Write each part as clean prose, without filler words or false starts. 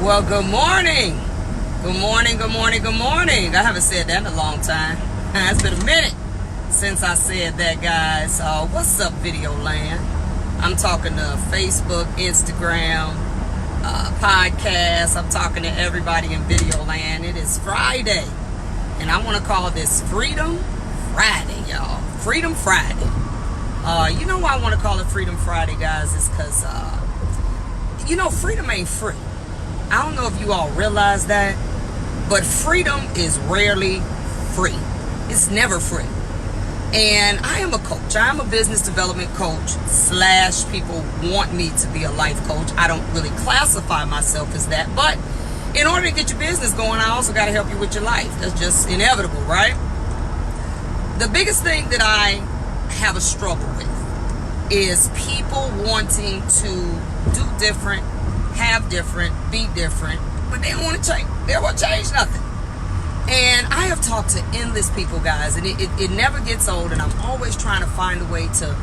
Well, good morning. Good morning, good morning, good morning. I haven't said that in a long time. It's been a minute since I said that, guys. What's up, video land? I'm talking to Facebook, Instagram, podcast. I'm talking to everybody in video land. It is Friday, and I want to call this Freedom Friday, y'all. Freedom Friday. You know why I want to call it Freedom Friday, guys? Is because, freedom ain't free. I don't know if you all realize that, but freedom is rarely free. It's never free. And I am a coach. I am a business development coach / people want me to be a life coach. I don't really classify myself as that, but in order to get your business going, I also got to help you with your life. That's just inevitable, right? The biggest thing that I have a struggle with is people wanting to do different, have different, be different, but they don't want to change. They don't want to change nothing. And I have talked to endless people, guys, and it never gets old, and I'm always trying to find a way to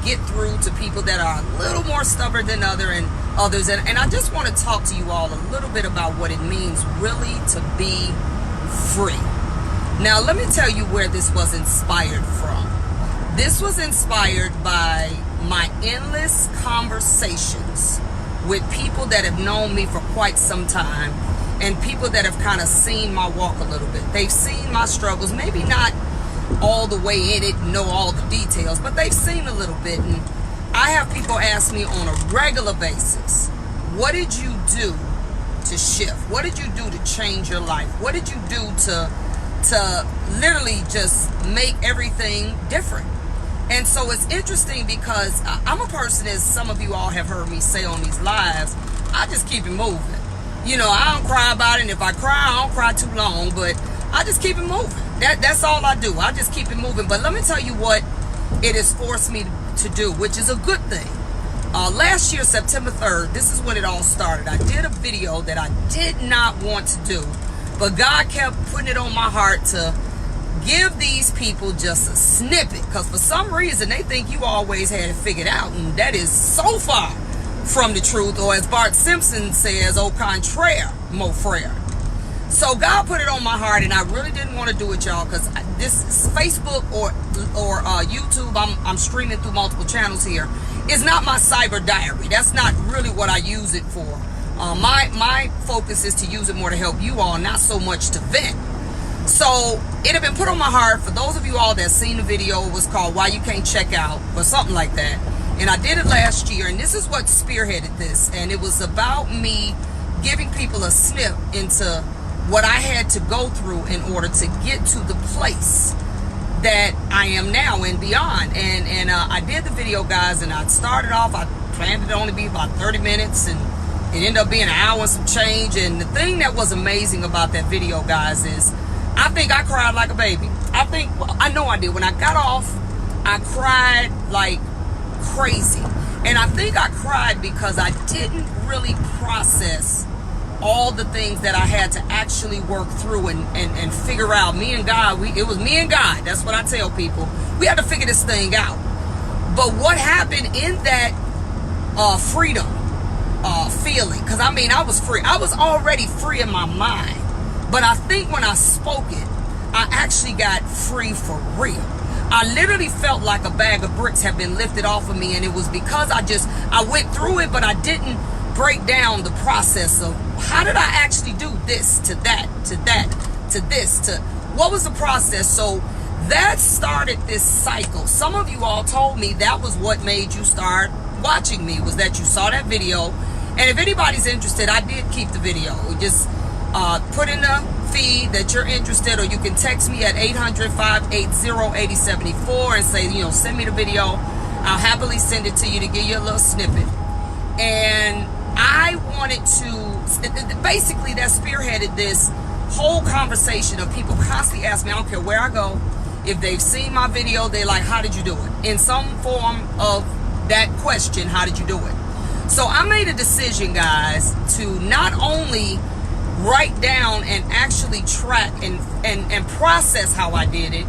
get through to people that are a little more stubborn than others. And I just want to talk to you all a little bit about what it means really to be free. Now, let me tell you where this was inspired from. This was inspired by my endless conversations with people that have known me for quite some time and people that have kind of seen my walk a little bit. They've seen my struggles, maybe not all the way in it, know all the details, but they've seen a little bit. And I have people ask me on a regular basis, what did you do to shift? What did you do to change your life? What did you do to literally just make everything different? And so it's interesting because I'm a person, as some of you all have heard me say on these lives, I just keep it moving. I don't cry about it, and if I cry, I don't cry too long, but I just keep it moving. That's all I do. I just keep it moving. But let me tell you what it has forced me to do, which is a good thing. Last year, September 3rd, this is when it all started. I did a video that I did not want to do, but God kept putting it on my heart to give these people just a snippet, because for some reason they think you always had it figured out, and that is so far from the truth, or as Bart Simpson says, au contraire, mon frere. So God put it on my heart, and I really didn't want to do it, y'all, because this is Facebook or YouTube. I'm streaming through multiple channels here. It's not my cyber diary. That's not really what I use it for. My focus is to use it more to help you all, not so much to vent. So it had been put on my heart. For those of you all that seen the video, it was called Why You Can't Check Out or something like that. And I did it last year, and this is what spearheaded this. And it was about me giving people a snip into what I had to go through in order to get to the place that I am now and beyond. And I did the video, guys, and I started off, I planned it to only be about 30 minutes, and it ended up being an hour and some change. And the thing that was amazing about that video, guys, is I think I cried like a baby. I know I did. When I got off, I cried like crazy. And I think I cried because I didn't really process all the things that I had to actually work through and figure out. Me and God, it was me and God. That's what I tell people. We had to figure this thing out. But what happened in that freedom feeling, because I was free. I was already free in my mind. But I think when I spoke it, I actually got free for real. I literally felt like a bag of bricks had been lifted off of me, and it was because I went through it, but I didn't break down the process of how did I actually do this to that, to that, to this, to what was the process. So that started this cycle. Some of you all told me that was what made you start watching me, was that you saw that video. And if anybody's interested, I did keep the video. Just put in the feed that you're interested, or you can text me at 800-580-8074 and say, send me the video. I'll happily send it to you to give you a little snippet. And I wanted to, basically that spearheaded this whole conversation of people constantly asking me, I don't care where I go, if they've seen my video, they're like, how did you do it? In some form of that question, how did you do it? So I made a decision, guys, to not only write down and actually track and process how I did it.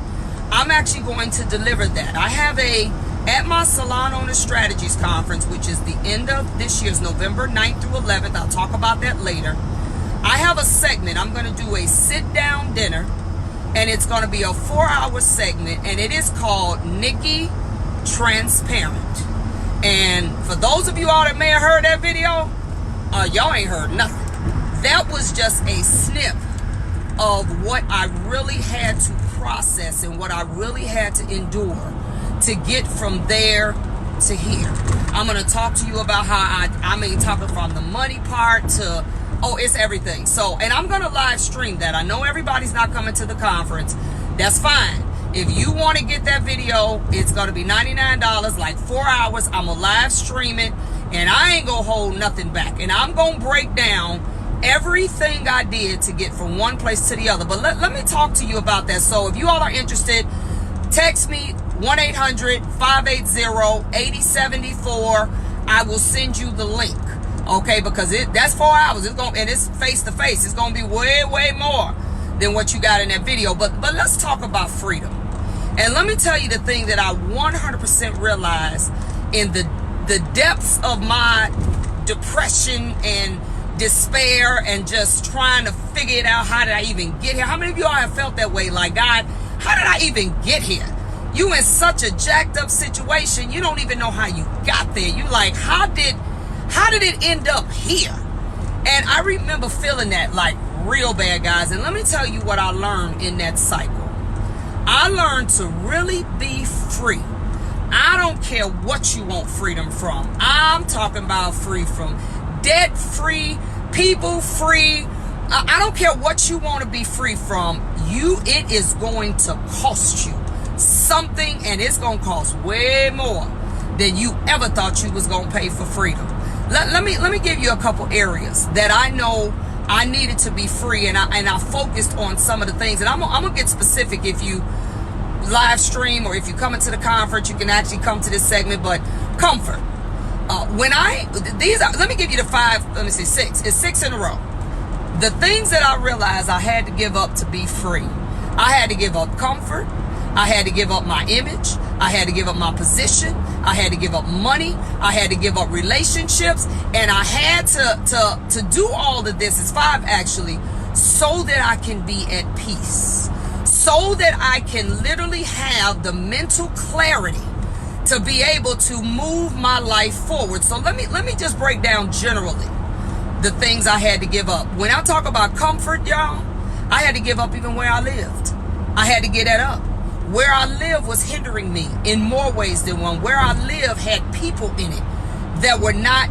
I'm actually going to deliver that. I have a at my Salon Owner Strategies Conference, which is the end of this year's November 9th through 11th. I'll talk about that later. I have a segment. I'm going to do a sit-down dinner, and it's going to be a 4-hour segment, and it is called Nikki Transparent. And for those of you all that may have heard that video, y'all ain't heard nothing. That was just a snip of what I really had to process and what I really had to endure to get from there to here. I'm going to talk to you about how talking from the money part to, it's everything. So, and I'm going to live stream that. I know everybody's not coming to the conference. That's fine. If you want to get that video, it's going to be $99, like 4 hours. I'm going to live stream it, and I ain't going to hold nothing back. And I'm going to break down everything I did to get from one place to the other. But let me talk to you about that. So if you all are interested, text me 1-800-580-8074. I will send you the link. Okay, because that's 4 hours. It's face to face. It's gonna be way more than what you got in that video. But let's talk about freedom. And let me tell you the thing that I 100% realized in the depths of my depression and despair and just trying to figure it out. How did I even get here? How many of you all have felt that way? Like, God, how did I even get here? You in such a jacked up situation, you don't even know how you got there. You like, how did it end up here? And I remember feeling that like real bad, guys. And let me tell you what I learned in that cycle. I learned to really be free. I don't care what you want freedom from. I'm talking about free from debt, free, people free. I don't care what you want to be free from. It is going to cost you something, and it's going to cost way more than you ever thought you was going to pay for freedom. Let me give you a couple areas that I know I needed to be free, and I focused on some of the things. And I'm gonna get specific. If you live stream or if you come into the conference, you can actually come to this segment. But comfort. Let me give you the 5. Let me see, 6. It's 6 in a row. The things that I realized I had to give up to be free. I had to give up comfort. I had to give up my image. I had to give up my position. I had to give up money. I had to give up relationships. And I had to do all of this, it's 5 actually, so that I can be at peace. So that I can literally have the mental clarity to be able to move my life forward. So let me just break down generally the things I had to give up. When I talk about comfort, y'all, I had to give up even where I lived. I had to get that up. Where I live was hindering me in more ways than one. Where I live had people in it that were not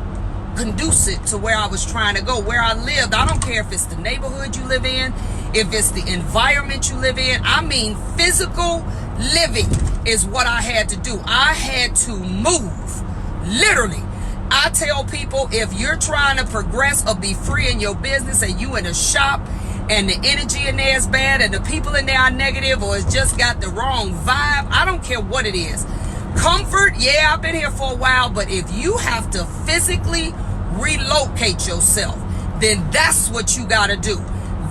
conducive to where I was trying to go. Where I lived, I don't care if it's the neighborhood you live in, if it's the environment you live in. I mean, physical living is what I had to do. I had to move. Literally. I tell people, if you're trying to progress or be free in your business and you in a shop and the energy in there is bad and the people in there are negative or it's just got the wrong vibe, I don't care what it is. Comfort, yeah, I've been here for a while, but if you have to physically relocate yourself, then that's what you got to do.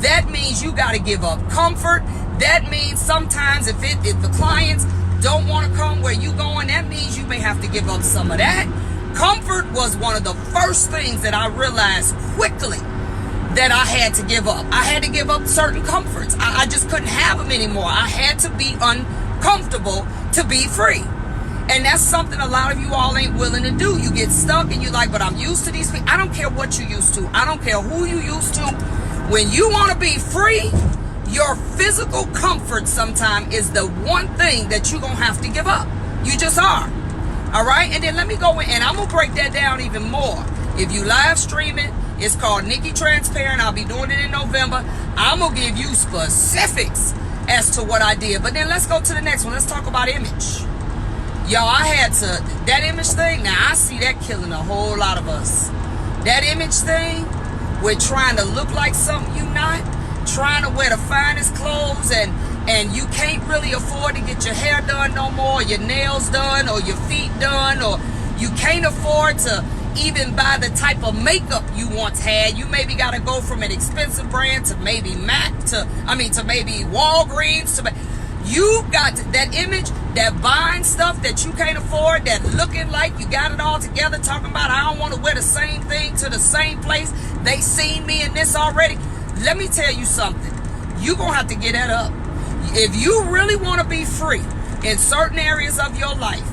That means you got to give up comfort. That means sometimes if the clients don't want to come where you going, that means you may have to give up some of that. Comfort was one of the first things that I realized quickly that I had to give up. I had to give up certain comforts. I just couldn't have them anymore. I had to be uncomfortable to be free. And that's something a lot of you all ain't willing to do. You get stuck and you're like, but I'm used to these people. I don't care what you're used to. I don't care who you used to. When you want to be free, your physical comfort sometimes is the one thing that you're going to have to give up. You just are. All right? And then let me go in, and I'm going to break that down even more. If you live stream it, it's called Nikki Transparent. I'll be doing it in November. I'm going to give you specifics as to what I did. But then let's go to the next one. Let's talk about image. Y'all, I had to, that image thing, now I see that killing a whole lot of us. That image thing, we're trying to look like something you're not, trying to wear the finest clothes, and you can't really afford to get your hair done no more, your nails done, or your feet done, or you can't afford to even buy the type of makeup you once had. You maybe got to go from an expensive brand to maybe MAC, to maybe Walgreens, You got that image, that buying stuff that you can't afford, that looking like you got it all together, talking about I don't want to wear the same thing to the same place. They seen me in this already. Let me tell you something. You're going to have to get that up. If you really want to be free in certain areas of your life,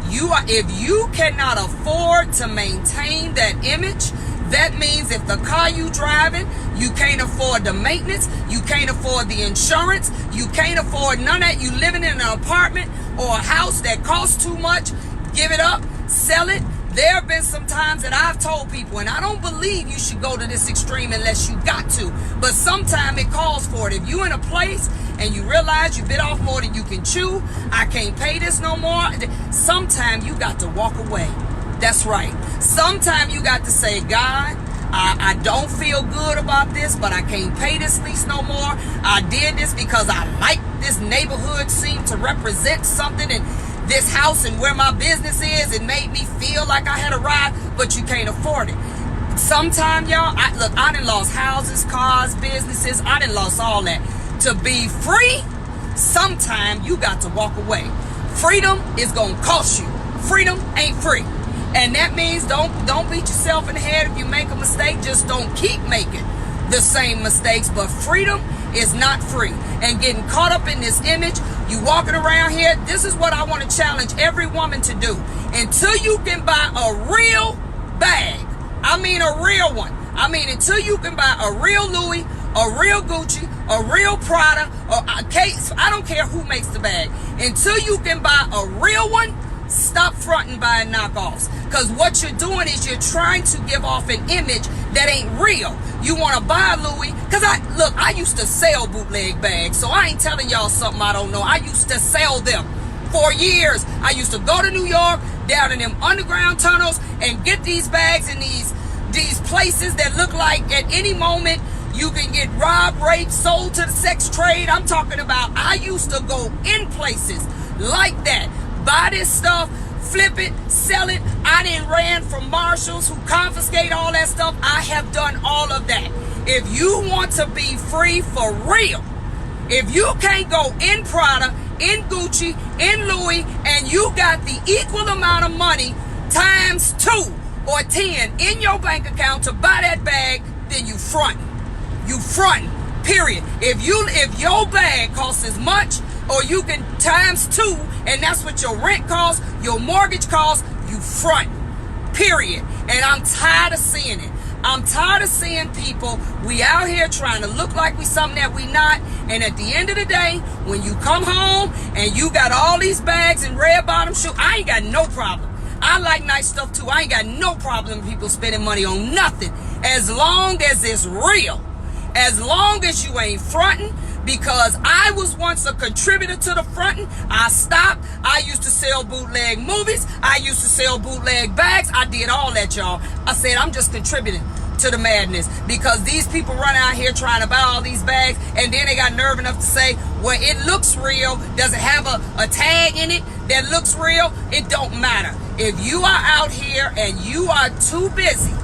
if you cannot afford to maintain that image, that means if the car you driving, you can't afford the maintenance, you can't afford the insurance, you can't afford none of that, you living in an apartment or a house that costs too much, give it up, sell it. There have been some times that I've told people, and I don't believe you should go to this extreme unless you got to, but sometimes it calls for it. If you in a place and you realize you bit off more than you can chew, I can't pay this no more, sometimes you got to walk away. That's right. Sometimes you got to say, God, I don't feel good about this, but I can't pay this lease no more. I did this because I like this neighborhood, seemed to represent something, and this house and where my business is, it made me feel like I had arrived, but you can't afford it. Sometimes, y'all, I done lost houses, cars, businesses. I done lost all that. To be free, sometimes you got to walk away. Freedom is going to cost you. Freedom ain't free. And that means don't beat yourself in the head if you make a mistake. Just don't keep making the same mistakes. But freedom is not free. And getting caught up in this image, you walking around here, this is what I want to challenge every woman to do. Until you can buy a real bag, I mean a real one. I mean until you can buy a real Louis, a real Gucci, a real Prada, or a case, I don't care who makes the bag. Until you can buy a real one, stop fronting buying knockoffs. Because what you're doing is you're trying to give off an image that ain't real. You want to buy Louis. Because I used to sell bootleg bags. So I ain't telling y'all something I don't know. I used to sell them for years. I used to go to New York, down in them underground tunnels, and get these bags in these places that look like at any moment you can get robbed, raped, sold to the sex trade. I'm talking about I used to go in places like that. Buy this stuff, flip it, sell it. I done ran from marshals who confiscate all that stuff. I have done all of that. If you want to be free for real, if you can't go in Prada, in Gucci, in Louis, and you got the equal amount of money times 2 or 10 in your bank account to buy that bag, then you frontin'. You frontin', period. If your bag costs as much, or you can times 2, and that's what your rent costs, your mortgage costs, you front, period. And I'm tired of seeing it. I'm tired of seeing people, we out here trying to look like we something that we not, and at the end of the day, when you come home and you got all these bags and red bottom shoes, I ain't got no problem. I like nice stuff too. I ain't got no problem with people spending money on nothing, as long as it's real. As long as you ain't fronting, because I was once a contributor to the fronting. I stopped. I used to sell bootleg movies. I used to sell bootleg bags. I did all that, y'all. I said, I'm just contributing to the madness, because these people run out here trying to buy all these bags, and then they got nerve enough to say, well, it looks real. Does it have a tag in it that looks real? It don't matter. If you are out here and you are too busy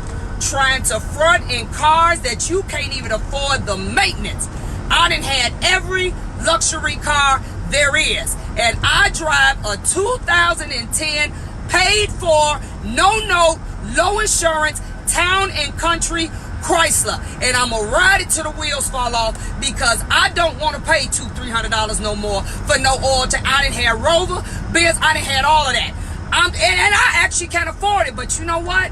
trying to front in cars that you can't even afford the maintenance. I done had every luxury car there is, and I drive a 2010 paid for, no note, low insurance, town and country Chrysler, and I'm gonna ride it till the wheels fall off, because I don't want to pay $200-300 no more for no oil. I done had Rover, Benz, I done had all of that. And I actually can't afford it, but you know what?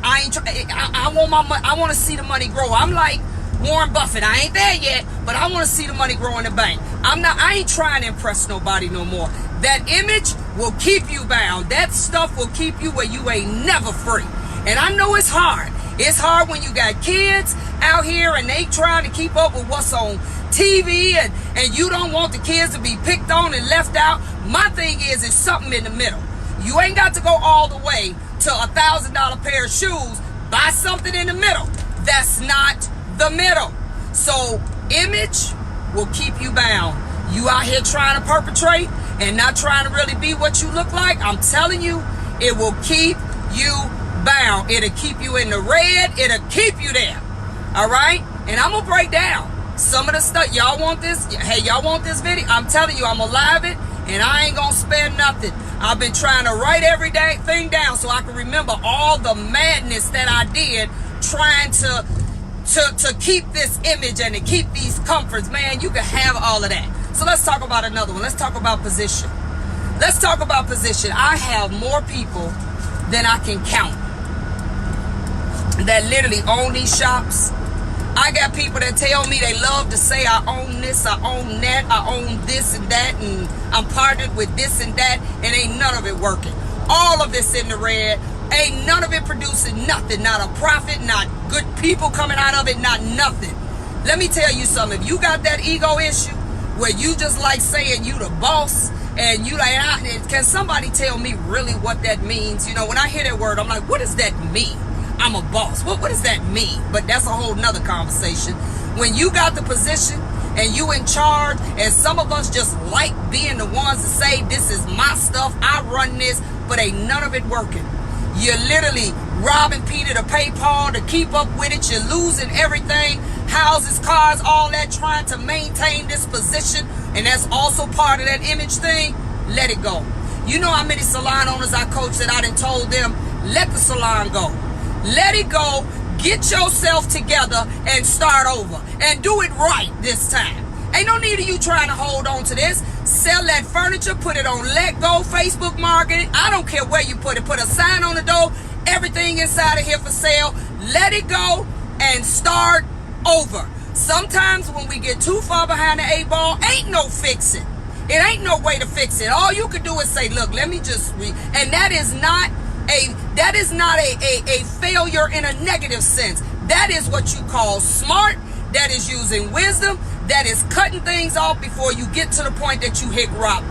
I want my money. I want to see the money grow. I'm like Warren Buffett. I ain't there yet, but I want to see the money grow in the bank. I ain't trying to impress nobody no more. That image will keep you bound. That stuff will keep you where you ain't never free. And I know it's hard. It's hard when you got kids out here and they trying to keep up with what's on TV, and you don't want the kids to be picked on and left out. My thing is, it's something in the middle. You ain't got to go all the way to $1,000 pair of shoes. Buy something in the middle. That's not the middle. So image will keep you bound. You out here trying to perpetrate and not trying to really be what you look like. I'm telling you, it will keep you bound. It'll keep you in the red. It'll keep you there. All right? And I'm going to break down. Some of the stuff, y'all want this? Hey, y'all want this video? I'm telling you, I'm alive it, and I ain't gonna spare nothing. I've been trying to write every day thing down so I can remember all the madness that I did trying to keep this image and to keep these comforts. Man, you can have all of that. So let's talk about another one. Let's talk about position. Let's talk about position. I have more people than I can count that literally own these shops. I got people that tell me they love to say I own this, I own that, I own this and that, and I'm partnered with this and that, and ain't none of it working. All of it's in the red. Ain't none of it producing nothing. Not a profit, not good people coming out of it, not nothing. Let me tell you something. If you got that ego issue where you just like saying you the boss, and you like, can somebody tell me really what that means? You know, when I hear that word, I'm like, what does that mean? I'm a boss. What does that mean? But that's a whole nother conversation. When you got the position and you in charge, and some of us just like being the ones to say, this is my stuff, I run this, but ain't none of it working. You're literally robbing Peter to pay Paul to keep up with it. You're losing everything, houses, cars, all that, trying to maintain this position. And that's also part of that image thing. Let it go. You know how many salon owners I coach that I done told them, let the salon go. Let it go. Get yourself together and start over. And do it right this time. Ain't no need of you trying to hold on to this. Sell that furniture, put it on Let Go, Facebook market. I don't care where you put it. Put a sign on the door. Everything inside of here for sale. Let it go and start over. Sometimes when we get too far behind the 8 ball, ain't no fixing. It ain't no way to fix it. All you can do is say, look, let me just and that is not a failure in a negative sense. That is what you call smart. That is using wisdom. That is cutting things off before you get to the point that you hit rock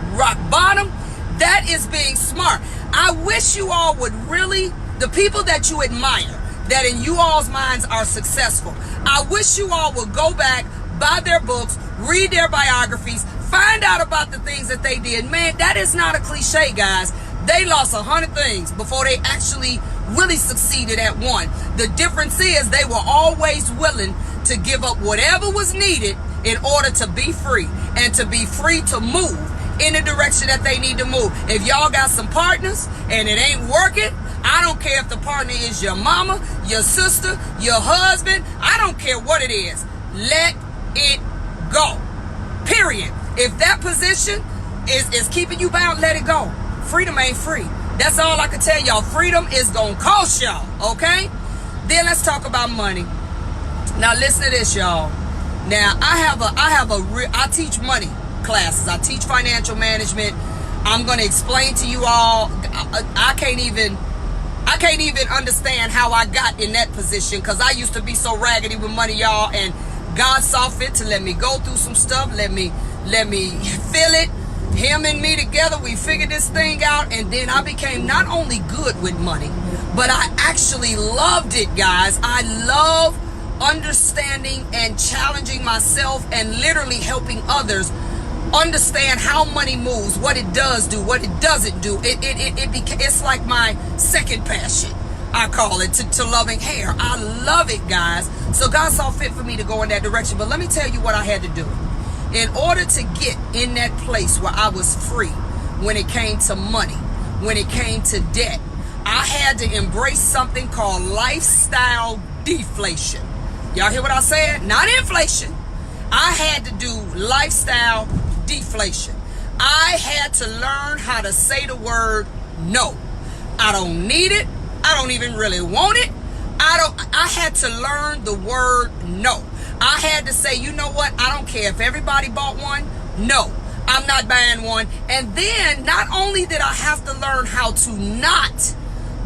bottom. That is being smart. I wish you all would really, the people that you admire, that in you all's minds are successful, I wish you all would go back, buy their books, read their biographies, find out about the things that they did. Man, that is not a cliche, guys. They lost 100 things before they actually really succeeded at one. The difference is they were always willing to give up whatever was needed in order to be free and to be free to move in the direction that they need to move. If y'all got some partners and it ain't working, I don't care if the partner is your mama, your sister, your husband. I don't care what it is. Let it go. Period. If that position is keeping you bound, let it go. Freedom ain't free. That's all I can tell y'all. Freedom is going to cost y'all, okay? Then let's talk about money. Now listen to this, y'all. Now I teach money classes. I teach financial management. I'm going to explain to you all. I can't even understand how I got in that position, because I used to be so raggedy with money, y'all, and God saw fit to let me go through some stuff. Let me feel it. Him and me together, we figured this thing out, and then I became not only good with money, but I actually loved it, guys. I love understanding and challenging myself and literally helping others understand how money moves, what it does do, what it doesn't do. It's like my second passion, I call it, to loving hair. I love it, guys. So God saw fit for me to go in that direction. But let me tell you what I had to do. In order to get in that place where I was free when it came to money, when it came to debt, I had to embrace something called lifestyle deflation. Y'all hear what I said? Not inflation. I had to do lifestyle deflation. I had to learn how to say the word no. I don't need it. I don't even really want it. I had to learn the word no. I had to say, you know what? I don't care if everybody bought one. No, I'm not buying one. And then not only did I have to learn how to not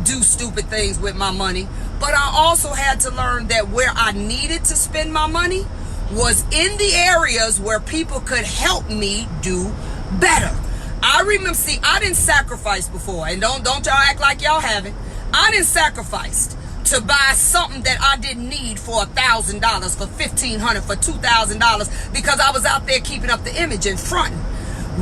do stupid things with my money, but I also had to learn that where I needed to spend my money was in the areas where people could help me do better. I remember, see, I didn't sacrifice before, and don't y'all act like y'all haven't. I didn't sacrifice to buy something that I didn't need for $1,000, for $1,500, for $2,000, because I was out there keeping up the image and fronting.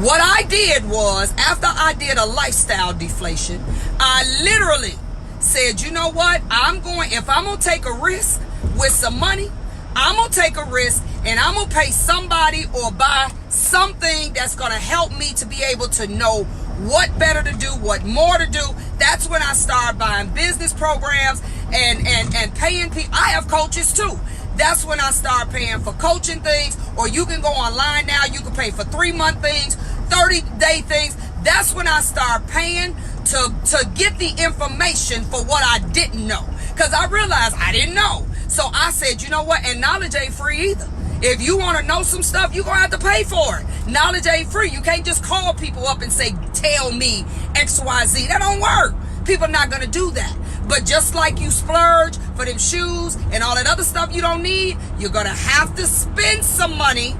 What I did was, after I did a lifestyle deflation, I literally said, you know what? If I'm going to take a risk with some money, I'm going to take a risk and I'm going to pay somebody or buy something that's going to help me to be able to know what better to do, what more to do. That's when I start buying business programs and paying people. I have coaches too. That's when I start paying for coaching things. Or you can go online now. You can pay for 3-month things, 30-day things. That's when I start paying to get the information for what I didn't know. Because I realized I didn't know. So I said, you know what? And knowledge ain't free either. If you want to know some stuff, you're going to have to pay for it. Knowledge ain't free. You can't just call people up and say, tell me XYZ. That don't work. People are not going to do that. But just like you splurge for them shoes and all that other stuff you don't need, you're going to have to spend some money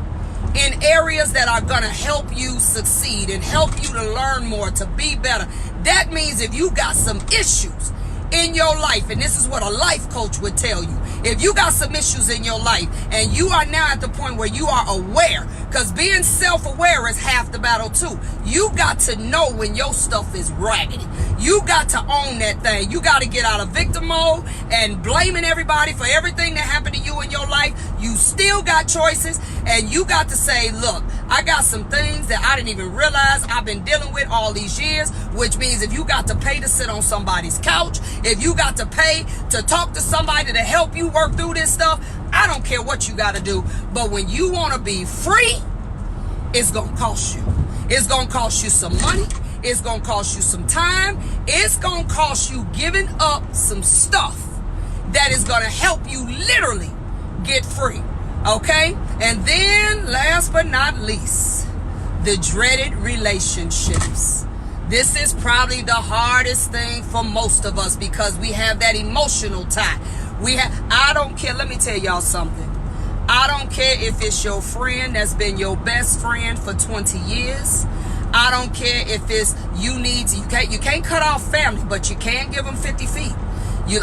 in areas that are going to help you succeed and help you to learn more, to be better. That means if you got some issues in your life, and this is what a life coach would tell you, if you got some issues in your life and you are now at the point where you are aware, because being self-aware is half the battle too. You got to know when your stuff is raggedy. You got to own that thing. You got to get out of victim mode and blaming everybody for everything that happened to you in your life. You still got choices, and you got to say, look, I got some things that I didn't even realize I've been dealing with all these years, which means if you got to pay to sit on somebody's couch, if you got to pay to talk to somebody to help you work through this stuff, I don't care what you got to do. But when you want to be free, it's going to cost you. It's going to cost you some money. It's going to cost you some time. It's going to cost you giving up some stuff that is going to help you literally get free. Okay? And then last but not least, the dreaded relationships. This is probably the hardest thing for most of us because we have that emotional tie. I don't care. Let me tell y'all something. I don't care if it's your friend that's been your best friend for 20 years. I don't care if it's you can't cut off family, but you can give them 50 feet.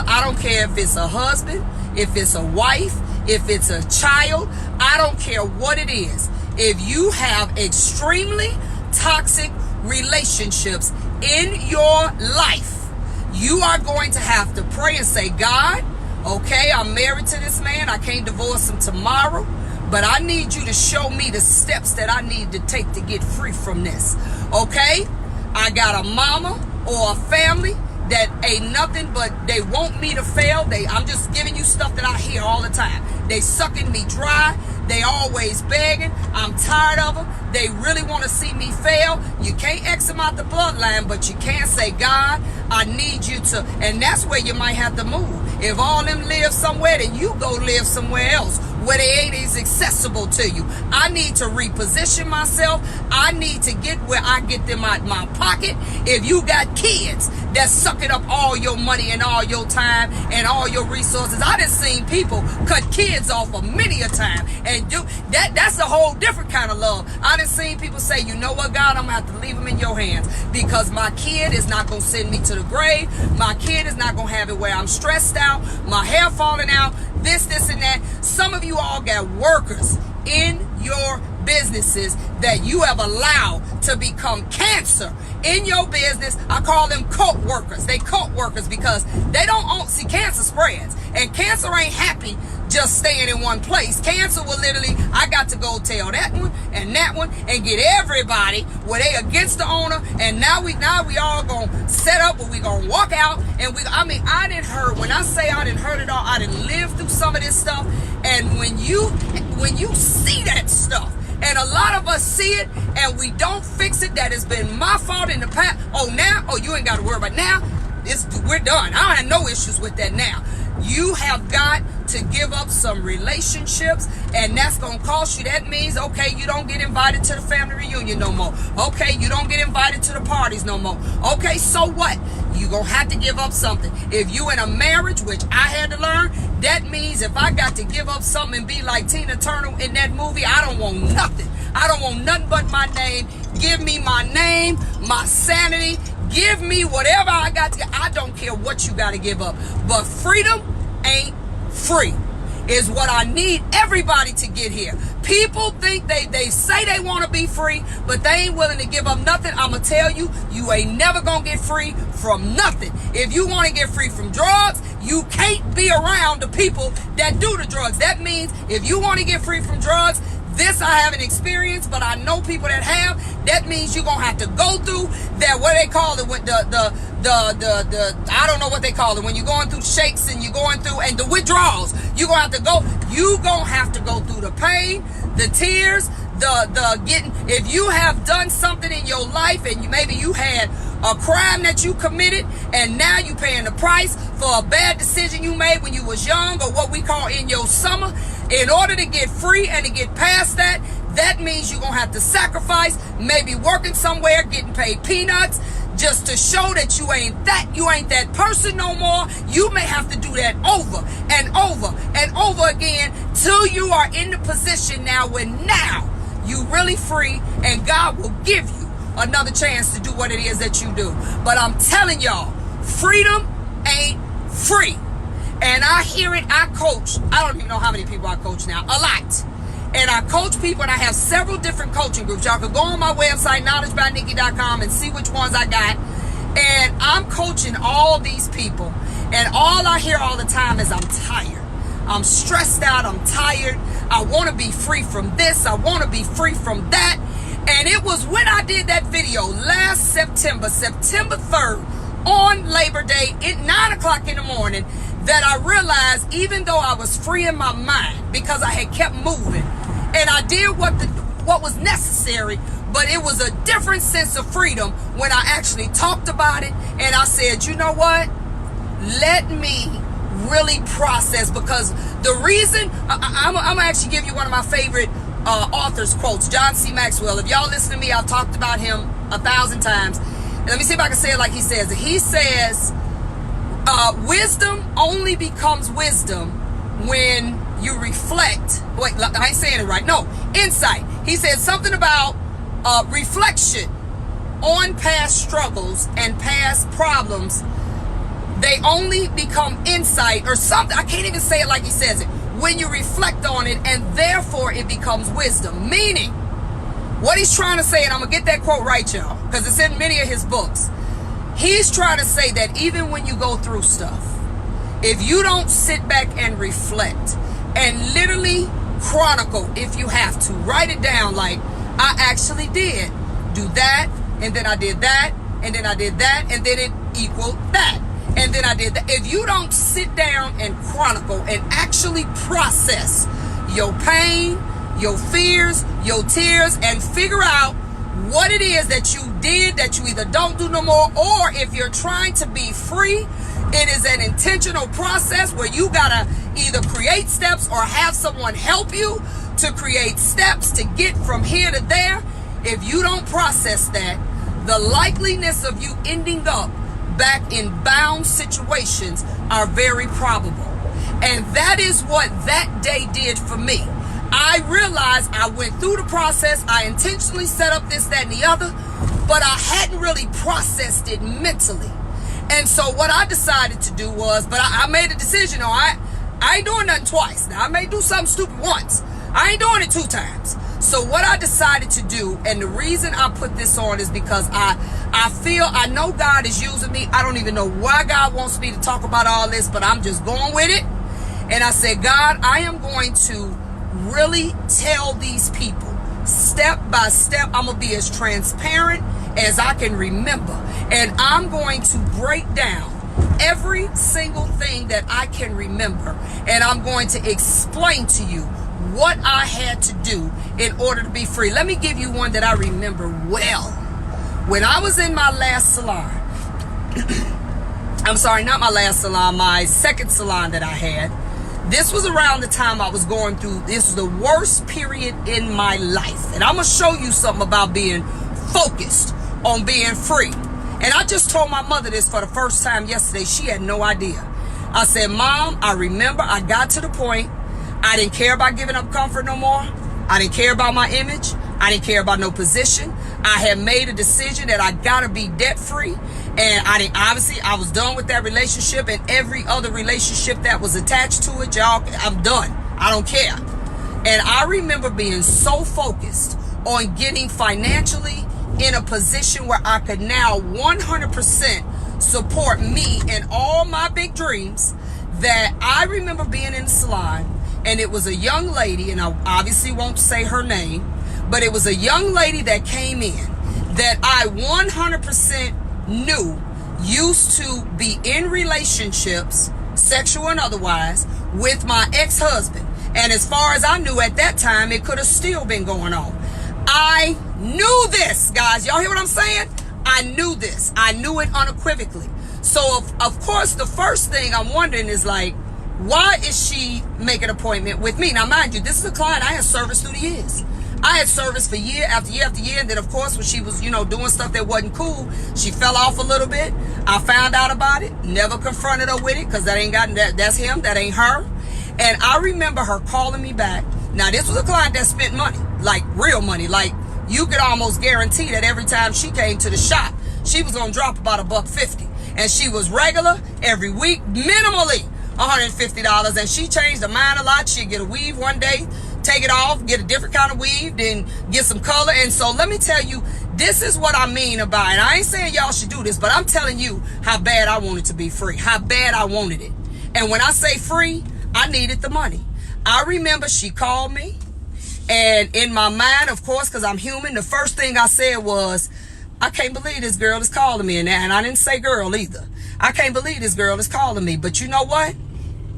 I don't care if it's a husband, if it's a wife, if it's a child. I don't care what it is. If you have extremely toxic relationships in your life, you are going to have to pray and say, God, okay, I'm married to this man. I can't divorce him tomorrow, but I need you to show me the steps that I need to take to get free from this. Okay? I got a mama or a family that ain't nothing but they want me to fail. I'm just giving you stuff that I hear all the time. They sucking me dry. They always begging. I'm tired of them. They really want to see me fail. You can't X them out the bloodline, but you can say, God, I need you to. And that's where you might have to move. If all them live somewhere, then you go live somewhere else where they ain't as accessible to you. I need to reposition myself. I need to get where I get them out my pocket. If you got kids that's sucking up all your money and all your time and all your resources, I done seen people cut kids off of many a time and do that. That's a whole different kind of love. I done seen people say, you know what, God, I'm gonna have to leave them in your hands because my kid is not gonna send me to the grave. My kid is not gonna have it where I'm stressed out, my hair falling out, this and that. Some of you all got workers in your businesses that you have allowed to become cancer in your business. I call them cult workers. They cult workers because they don't own. See, cancer spreads, and cancer ain't happy just staying in one place. Cancer will literally, I got to go tell that one and get everybody where they against the owner, and now we all gonna set up where we gonna walk out and I didn't heard, when I say I didn't heard it all, I didn't live through some of this stuff. And when you see that stuff, and a lot of us see it and we don't fix it, that has been my fault in the past. You ain't got to worry about it now. We're done. I don't have no issues with that now. You have got to give up some relationships, and that's going to cost you. That means, okay, you don't get invited to the family reunion no more. Okay, you don't get invited to the parties no more. Okay, so what? You're going to have to give up something. If you in a marriage, which I had to learn, that means if I got to give up something and be like Tina Turner in that movie, I don't want nothing. I don't want nothing but my name. Give me my name, my sanity. Give me whatever I got to. I don't care what you got to give up. But freedom ain't free is what I need everybody to get here. People think they say they want to be free, but they ain't willing to give up nothing. I'm going to tell you, you ain't never going to get free from nothing. If you want to get free from drugs, You can't be around the people that do the drugs. That means if you want to get free from drugs, this I haven't experienced, but I know people that have. That means you're gonna have to go through that, what they call it, with the I don't know what they call it, when you're going through shakes and you're going through, and the withdrawals. You're gonna have to go through the pain, the tears, the getting. If you have done something in your life and maybe you had a crime that you committed and now you paying the price for a bad decision you made when you was young, or what we call in your summer, in order to get free and to get past that, that means you're gonna have to sacrifice, maybe working somewhere, getting paid peanuts, just to show that you ain't that person no more. You may have to do that over and over and over again till you are in the position now where now you really free, and God will give you another chance to do what it is that you do. But I'm telling y'all, freedom ain't free. And I hear it. I coach, I don't even know how many people I coach now, a lot. And I coach people, and I have several different coaching groups. Y'all can go on my website, knowledgebynikki.com, and see which ones I got. And I'm coaching all these people, and all I hear all the time is, I'm tired, I'm stressed out, I'm tired, I want to be free from this, I want to be free from that. And it was when I did that video last September 3rd, on Labor Day at 9 o'clock in the morning, that I realized, even though I was free in my mind because I had kept moving and I did what was necessary, but it was a different sense of freedom when I actually talked about it. And I said, you know what? Let me really process, because the reason I'm gonna actually give you one of my favorite authors quotes, John C. Maxwell. If y'all listen to me, I've talked about him 1,000 times. Let me see if I can say it like he says it. He says, wisdom only becomes wisdom when you reflect. Wait, I ain't saying it right. No, insight. He said something about reflection on past struggles and past problems. They only become insight or something. I can't even say it like he says it. When you reflect on it, and therefore it becomes wisdom. Meaning, what he's trying to say, and I'm going to get that quote right, y'all, because it's in many of his books. He's trying to say that even when you go through stuff, if you don't sit back and reflect and literally chronicle, if you have to, write it down, like, I actually did do that, and then I did that, and then I did that, and then it equaled that, and then I did that. If you don't sit down and chronicle and actually process your pain, your fears, your tears, and figure out what it is that you did that you either don't do no more, or if you're trying to be free, it is an intentional process where you gotta either create steps or have someone help you to create steps to get from here to there. If you don't process that, the likeliness of you ending up back in bound situations are very probable. And that is what that day did for me. I realized I went through the process. I intentionally set up this, that, and the other, but I hadn't really processed it mentally. And so what I decided to do was, but I made a decision. I ain't doing nothing twice. Now, I may do something stupid once. I ain't doing it 2 times. So what I decided to do, and the reason I put this on is because I know God is using me. I don't even know why God wants me to talk about all this, but I'm just going with it. And I said, God, I am going to really tell these people step by step. I'm going to be as transparent as I can remember. And I'm going to break down every single thing that I can remember. And I'm going to explain to you what I had to do in order to be free. Let me give you one that I remember well. When I was in my last salon, I'm sorry, not my last salon, my second salon that I had. This was around the time I was going through, this was the worst period in my life. And I'm going to show you something about being focused on being free. And I just told my mother this for the first time yesterday. She had no idea. I said, Mom, I remember I got to the point I didn't care about giving up comfort no more. I didn't care about my image. I didn't care about no position. I had made a decision that I gotta be debt free. And I was done with that relationship and every other relationship that was attached to it. Y'all, I'm done. I don't care. And I remember being so focused on getting financially in a position where I could now 100% support me and all my big dreams, that I remember being in the salon, and it was a young lady, and I obviously won't say her name, but it was a young lady that came in that I 100% knew used to be in relationships, sexual and otherwise, with my ex-husband. And as far as I knew at that time, it could have still been going on. I knew this, guys. Y'all hear what I'm saying? I knew this. I knew it unequivocally. So, of course, the first thing I'm wondering is like, why is she making an appointment with me? Now, mind you, this is a client I had service through the years. I had service for year after year after year. And then, of course, when she was, doing stuff that wasn't cool, she fell off a little bit. I found out about it. Never confronted her with it because that's him. That ain't her. And I remember her calling me back. Now, this was a client that spent money, like real money. Like, you could almost guarantee that every time she came to the shop, she was going to drop about $150. And she was regular every week, minimally $150. And she changed her mind a lot. She'd get a weave one day, take it off, get a different kind of weave, then get some color. And so let me tell you, this is what I mean about it. I ain't saying y'all should do this, but I'm telling you how bad I wanted to be free, how bad I wanted it. And when I say free, I needed the money. I remember she called me, and in my mind, of course, because I'm human, the first thing I said was, I can't believe this girl is calling me. And I didn't say girl either. I can't believe this girl is calling me. But you know what?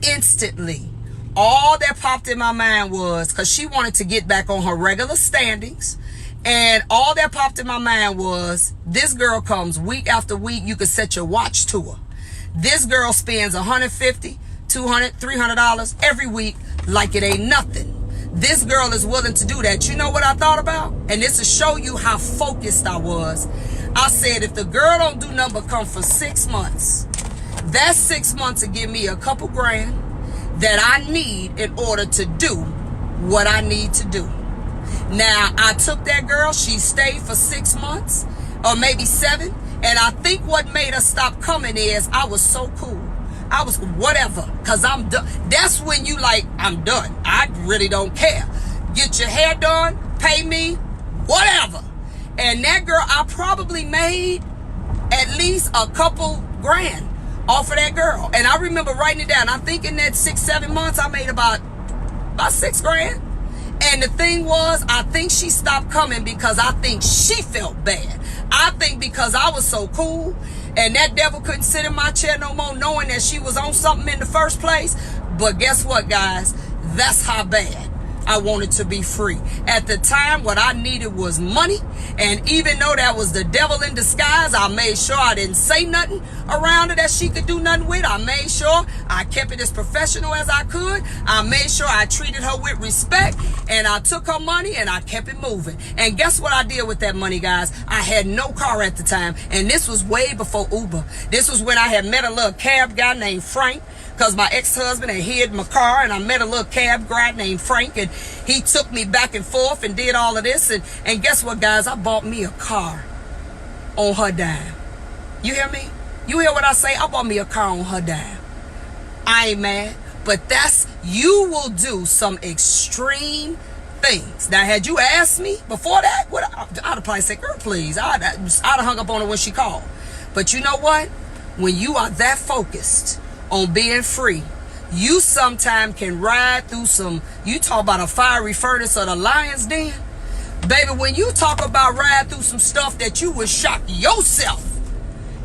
Instantly, all that popped in my mind was, because she wanted to get back on her regular standings, and all that popped in my mind was, this girl comes week after week. You could set your watch to her. This girl spends $150, $200, $300 every week like it ain't nothing. This girl is willing to do that. You know what I thought about? And this will show you how focused I was. I said, if the girl don't do nothing but come for 6 months, that 6 months will give me a couple grand that I need in order to do what I need to do. Now, I took that girl. She stayed for 6 months or maybe 7. And I think what made her stop coming is I was so cool. I was whatever, because I'm done. That's when you like, I'm done. I really don't care. Get your hair done, pay me, whatever. And that girl, I probably made at least a couple grand off of that girl. And I remember writing it down. I think in that 6-7 months, I made about 6 grand. And the thing was, I think she stopped coming because I think she felt bad. I think because I was so cool and that devil couldn't sit in my chair no more, knowing that she was on something in the first place. But guess what, guys? That's how bad I wanted to be free. At the time, what I needed was money. And even though that was the devil in disguise, I made sure I didn't say nothing around her that she could do nothing with. I made sure I kept it as professional as I could. I made sure I treated her with respect. And I took her money and I kept it moving. And guess what I did with that money, guys? I had no car at the time. And this was way before Uber. This was when I had met a little cab guy named Frank. Because my ex-husband had hid my car, and I met a little cab guy named Frank, and he took me back and forth and did all of this. And guess what, guys? I bought me a car on her dime. You hear me? You hear what I say? I bought me a car on her dime. I ain't mad. But you will do some extreme things. Now, had you asked me before that, I'd have probably said, girl, please. I'd have hung up on her when she called. But you know what? When you are that focused on being free, you sometime can ride through you talk about a fiery furnace or the lion's den. Baby, when you talk about ride through some stuff that you would shock yourself.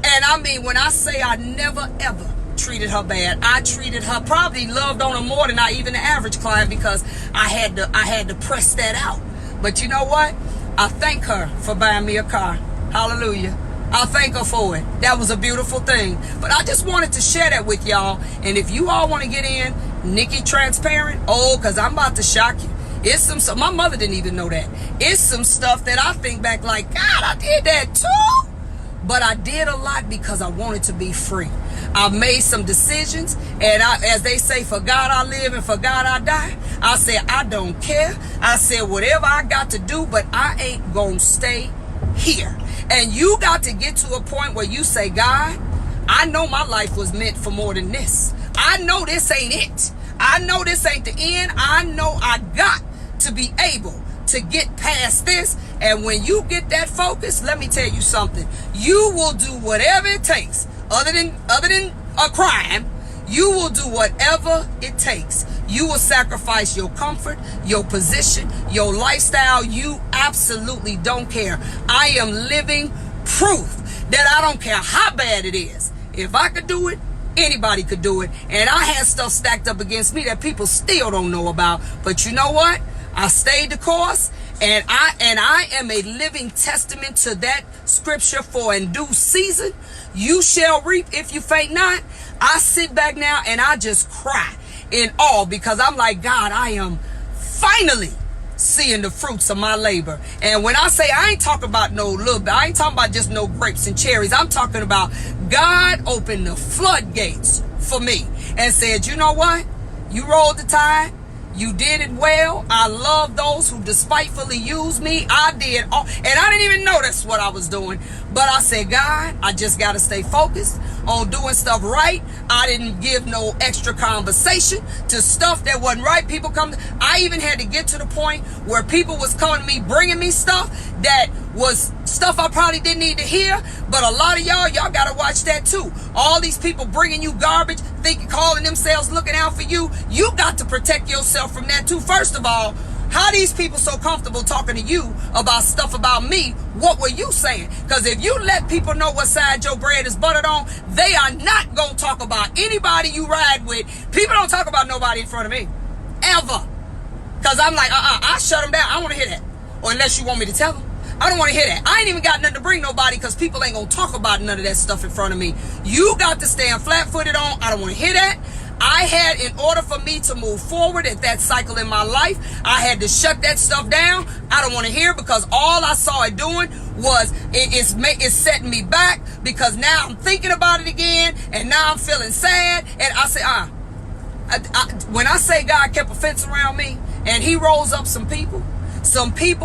And I mean, when I say I never ever treated her bad, I treated her, probably loved on her more than even the average client, because I had to press that out. But you know what? I thank her for buying me a car. Hallelujah. I thank her for it. That was a beautiful thing. But I just wanted to share that with y'all. And if you all want to get in, Nikki Transparent, because I'm about to shock you. It's my mother didn't even know that. It's some stuff that I think back like, God, I did that too. But I did a lot because I wanted to be free. I made some decisions, and as they say, for God I live and for God I die. I said, I don't care. I said, whatever I got to do, but I ain't gonna stay here. And you got to get to a point where you say, God, I know my life was meant for more than this. I know this ain't it. I know this ain't the end. I know I got to be able to get past this. And when you get that focus, let me tell you something. You will do whatever it takes, other than a crime. You will do whatever it takes. You will sacrifice your comfort, your position, your lifestyle. You absolutely don't care. I am living proof that I don't care how bad it is. If I could do it, anybody could do it. And I had stuff stacked up against me that people still don't know about. But you know what? I stayed the course, and I am a living testament to that scripture. For in due season you shall reap if you faint not. I sit back now and I just cry in awe, because I'm like, God, I am finally seeing the fruits of my labor. And when I say, I ain't talking about no little bit, I ain't talking about just no grapes and cherries. I'm talking about God opened the floodgates for me and said, you know what? You rolled the tide. You did it well. I love those who despitefully use me. I did all, and I didn't even know that's what I was doing. But I said, God, I just got to stay focused on doing stuff right. I didn't give no extra conversation to stuff that wasn't right. People come, I even had to get to the point where people was coming to me, bringing me stuff that was stuff I probably didn't need to hear. But a lot of y'all got to watch that too. All these people bringing you garbage, thinking, calling themselves looking out for you. You got to protect yourself from that too. First of all, how these people so comfortable talking to you about stuff about me? What were you saying? Because if you let people know what side your bread is buttered on, they are not going to talk about anybody you ride with. People don't talk about nobody in front of me. Ever. Because I'm like, I shut them down. I don't want to hear that. Or unless you want me to tell them. I don't want to hear that. I ain't even got nothing to bring nobody, because people ain't going to talk about none of that stuff in front of me. You got to stand flat-footed on. I don't want to hear that. I had, in order for me to move forward at that cycle in my life, I had to shut that stuff down. I don't want to hear, because all I saw it doing was it's setting me back, because now I'm thinking about it again, and now I'm feeling sad. And I say, when I say God kept a fence around me and he rose up some people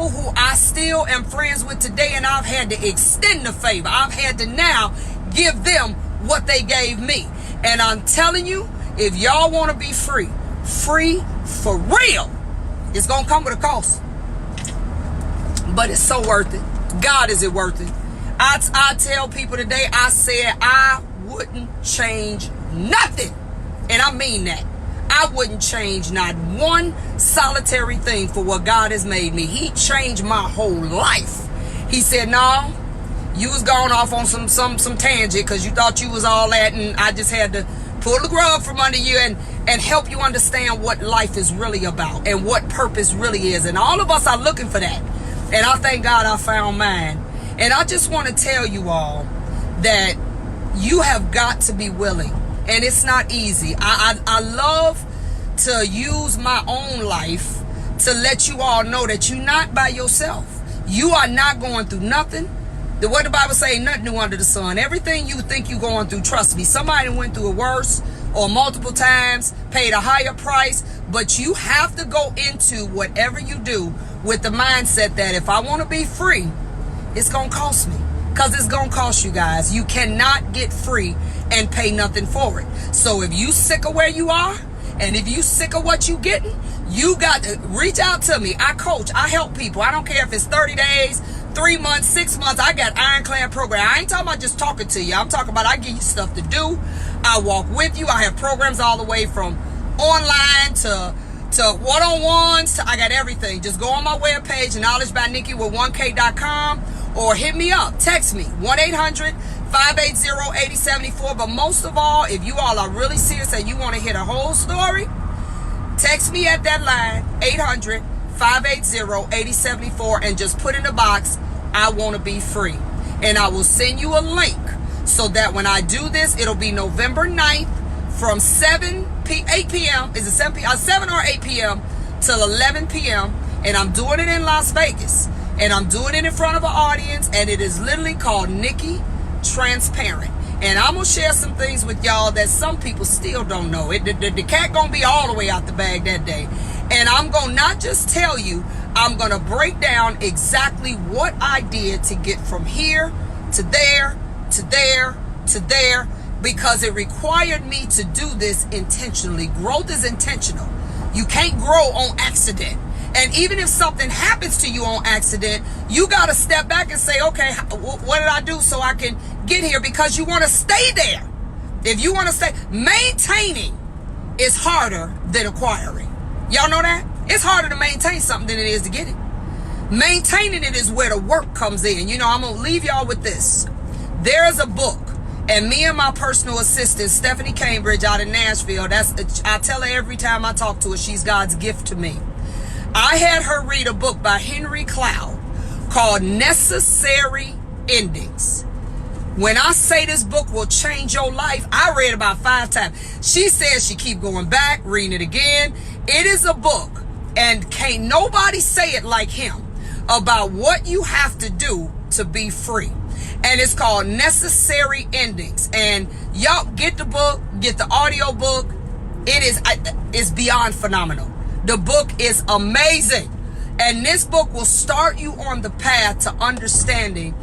who I still am friends with today, and I've had to extend the favor. I've had to now give them what they gave me. And I'm telling you, if y'all want to be free for real, it's going to come with a cost. But it's so worth it. God, is it worth it? I tell people today, I said I wouldn't change nothing. And I mean that. I wouldn't change not one solitary thing for what God has made me. He changed my whole life. He said, no, you was going off on some tangent because you thought you was all that, and I just had to pull the rug from under you and help you understand what life is really about and what purpose really is. And all of us are looking for that. And I thank God I found mine. And I just want to tell you all that you have got to be willing. And it's not easy. I love to use my own life to let you all know that you're not by yourself. You are not going through nothing. What the Bible say, nothing new under the sun. Everything you think you're going through, trust me, somebody went through it worse or multiple times, paid a higher price. But you have to go into whatever you do with the mindset that if I want to be free, it's going to cost me. Because it's going to cost you guys. You cannot get free and pay nothing for it. So if you sick of where you are, and if you sick of what you getting, you got to reach out to me. I coach. I help people. I don't care if it's 30 days, 3 months, 6 months. I got ironclad program. I ain't talking about just talking to you. I'm talking about I give you stuff to do. I walk with you. I have programs all the way from online to one-on-ones. I got everything. Just go on my webpage, knowledgebynikki1k.com, or hit me up. Text me, 1-800-580-8074. But most of all, if you all are really serious and you want to hear the whole story, text me at that line, 800-580-8074, and just put in the box, I want to be free. And I will send you a link so that when I do this, it'll be November 9th from 8 p.m. Is it 7 p.m.? 7 or 8 p.m. till 11 p.m. And I'm doing it in Las Vegas. And I'm doing it in front of an audience. And it is literally called Nikki Transparent. And I'm going to share some things with y'all that some people still don't know. The cat going to be all the way out the bag that day. And I'm going to not just tell you, I'm going to break down exactly what I did to get from here to there, to there, to there, because it required me to do this intentionally. Growth is intentional. You can't grow on accident. And even if something happens to you on accident, you got to step back and say, okay, what did I do so I can get here? Because you want to stay there. If you want to stay, maintaining is harder than acquiring. Y'all know that? It's harder to maintain something than it is to get it. Maintaining it is where the work comes in. You know, I'm going to leave y'all with this. There's a book, and me and my personal assistant, Stephanie Cambridge out in Nashville, I tell her every time I talk to her, she's God's gift to me. I had her read a book by Henry Cloud called Necessary Endings. When I say this book will change your life, I read about 5 times. She says she keep going back, reading it again. It is a book, and can't nobody say it like him, about what you have to do to be free. And it's called Necessary Endings. And y'all get the book, get the audio book. It's beyond phenomenal. The book is amazing. And this book will start you on the path to understanding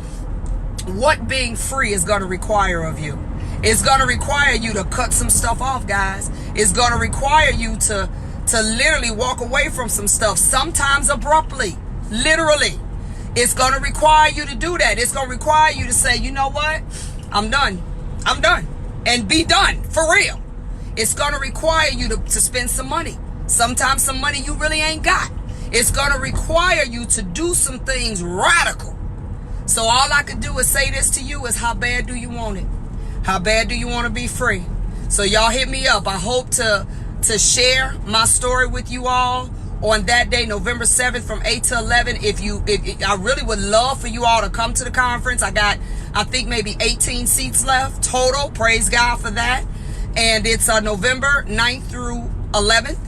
what being free is going to require of you. It's going to require you to cut some stuff off, guys. It's going to require you to literally walk away from some stuff, sometimes abruptly, literally. It's going to require you to do that. It's going to require you to say, you know what? I'm done. I'm done. And be done, for real. It's going to require you to spend some money. Sometimes some money you really ain't got. It's going to require you to do some things radical. So all I could do is say this to you is, how bad do you want it? How bad do you want to be free? So y'all hit me up. I hope to share my story with you all on that day, November 7th from 8 to 11. I really would love for you all to come to the conference. I got, I think, maybe 18 seats left total. Praise God for that. And it's November 9th through 11th.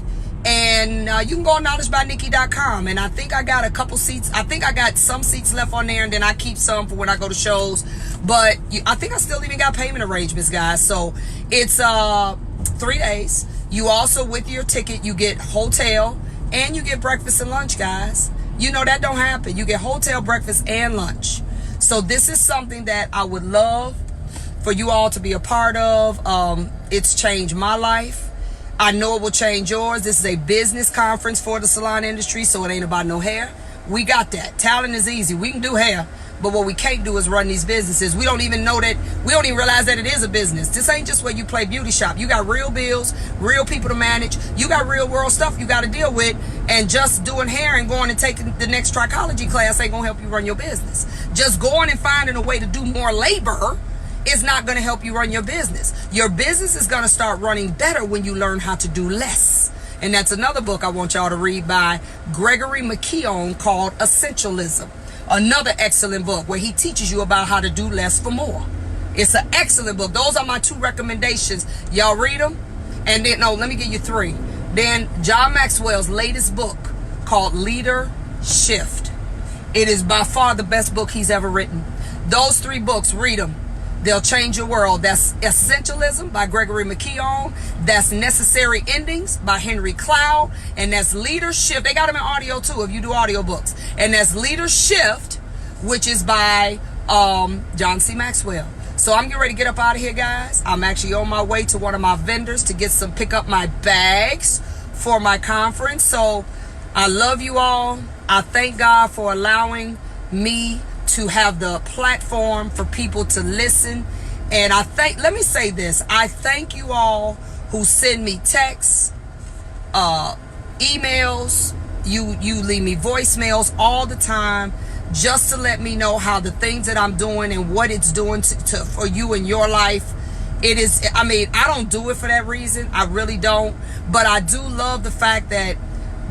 And you can go on knowledgebynikki.com. And I think I got a couple seats. I think I got some seats left on there, and then I keep some for when I go to shows. But I think I still even got payment arrangements, guys. So it's 3 days. You also, with your ticket, you get hotel and you get breakfast and lunch, guys. You know that don't happen. You get hotel, breakfast, and lunch. So this is something that I would love for you all to be a part of. It's changed my life. I know it will change yours. This is a business conference for the salon industry, so it ain't about no hair. We got that. Talent is easy. We can do hair, but what we can't do is run these businesses. We don't even know that. We don't even realize that it is a business. This ain't just where you play beauty shop. You got real bills, real people to manage. You got real world stuff you got to deal with. And just doing hair and going and taking the next trichology class ain't going to help you run your business. Just going and finding a way to do more labor is not going to help you run your business. Your business is going to start running better when you learn how to do less. And that's another book I want y'all to read by Gregory McKeown called Essentialism. Another excellent book where he teaches you about how to do less for more. It's an excellent book. Those are my 2 recommendations. Y'all read them. And then, no, let me give you 3. Then John Maxwell's latest book called Leader Shift. It is by far the best book he's ever written. Those 3 books, read them. They'll change your world. That's Essentialism by Gregory McKeown. That's Necessary Endings by Henry Cloud. And that's Leader Shift. They got them in audio too if you do audio books. And that's Leader Shift, which is by John C. Maxwell. So I'm getting ready to get up out of here, guys. I'm actually on my way to one of my vendors to pick up my bags for my conference. So I love you all. I thank God for allowing me to have the platform for people to listen. And let me say this. I thank you all who send me texts, emails, you leave me voicemails all the time just to let me know how the things that I'm doing and what it's doing for you in your life. It is, I mean, I don't do it for that reason. I really don't. But I do love the fact that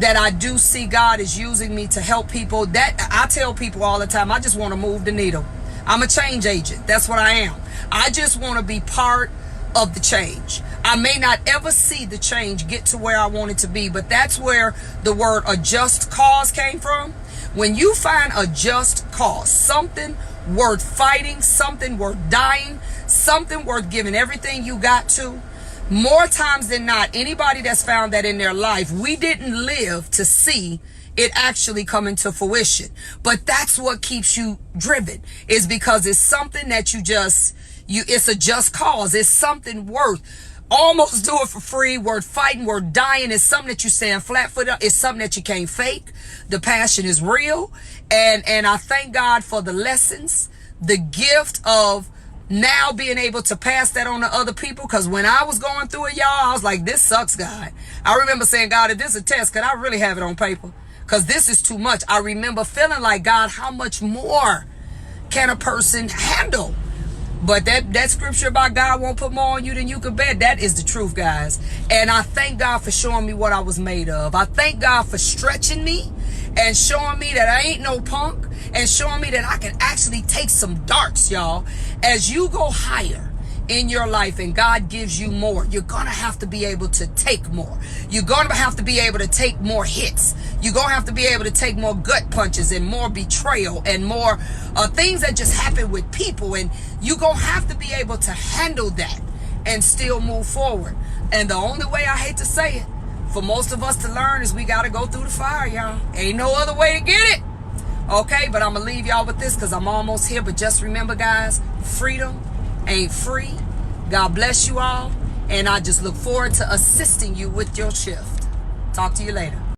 I do see God is using me to help people. That I tell people all the time, I just want to move the needle. I'm a change agent. That's what I am. I just want to be part of the change. I may not ever see the change get to where I want it to be, but that's where the word a just cause came from. When you find a just cause, something worth fighting, something worth dying, something worth giving everything you got to, more times than not, anybody that's found that in their life, we didn't live to see it actually come into fruition. But that's what keeps you driven, is because it's something that it's a just cause. It's something worth almost do it for free, worth fighting, worth dying. It's something that you stand flat-footed on. It's something that you can't fake. The passion is real. And I thank God for the lessons, the gift of now being able to pass that on to other people, because when I was going through it, y'all, I was like, this sucks, God. I remember saying, God, if this is a test, could I really have it on paper? Because this is too much. I remember feeling like, God, how much more can a person handle? But that scripture about God won't put more on you than you can bear, that is the truth, guys. And I thank God for showing me what I was made of. I thank God for stretching me and showing me that I ain't no punk, and showing me that I can actually take some darts, y'all. As you go higher in your life and God gives you more, you're gonna have to be able to take more. You're gonna have to be able to take more hits. You're gonna have to be able to take more gut punches and more betrayal and more things that just happen with people, and you're gonna have to be able to handle that and still move forward. And the only way, I hate to say it, for most of us to learn is we gotta go through the fire, y'all. Ain't no other way to get it. Okay, but I'm gonna leave y'all with this because I'm almost here. But just remember, guys, freedom ain't free. God bless you all, and I just look forward to assisting you with your shift. Talk to you later.